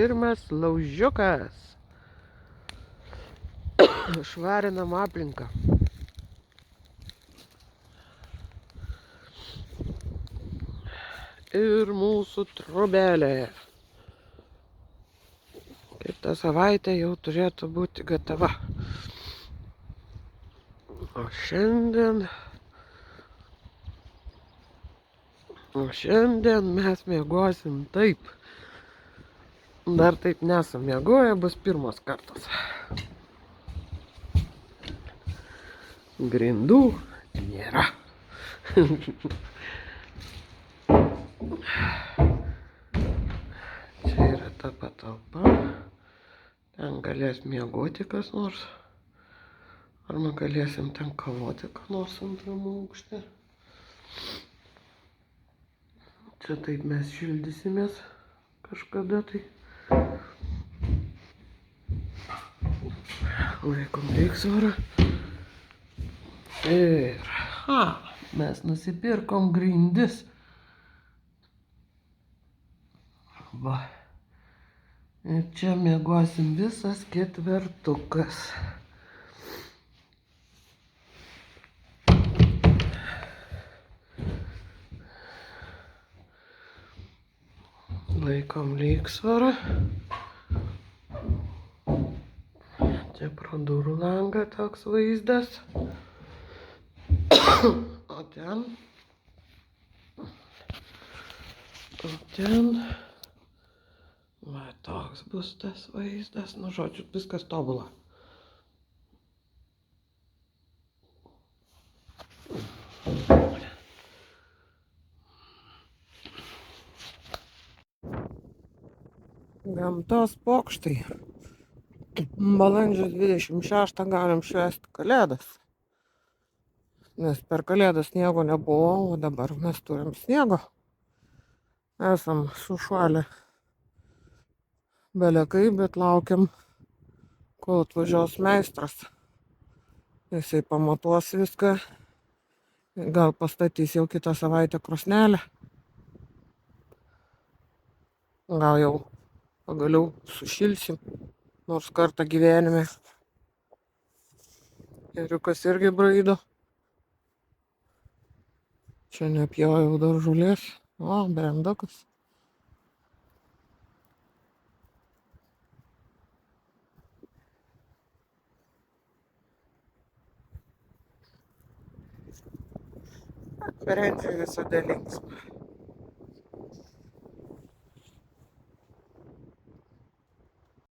pirmas laužiukas. Švarinam aplinką. Ir mūsų trobelė. Kitą savaitę jau turėtų būti gatava. O šiandien mes miegosim taip. Dar taip nesam miegoję, bus pirmas kartas. Grindų nėra. Čia yra ta patalpa. Ten galės miegoti kas nors. Arba galėsim ten kavoti ką nors antram aukšte. Čia taip mes šildysimės kažkada tai. Laikom lygsvarą. Ir mes nusipirkom grindis. Va. Ir čia miegosim visas ketvertukas. Laikom lygsvarą. Čia pro durų langą toks vaizdas. O ten va toks bus tas vaizdas. Nu, žodžiu, viskas tobula. Gamtos pokštai. Balandžio 26 galim švęsti Kalėdas. Nes per Kalėdas sniego nebuvo, o dabar mes turim sniego. Esam sušalę belekai, bet laukiam, kol atvažiuos meistras. Jisai pamatuos viską. Gal pastatys jau kitą savaitę krosnelę. Gal jau pagaliau sušilsim. Nors kartą gyvenime. Ėriukas irgi braido. Čia nepjojau dar žolės. O, brendukas. Konferencija visada linksma.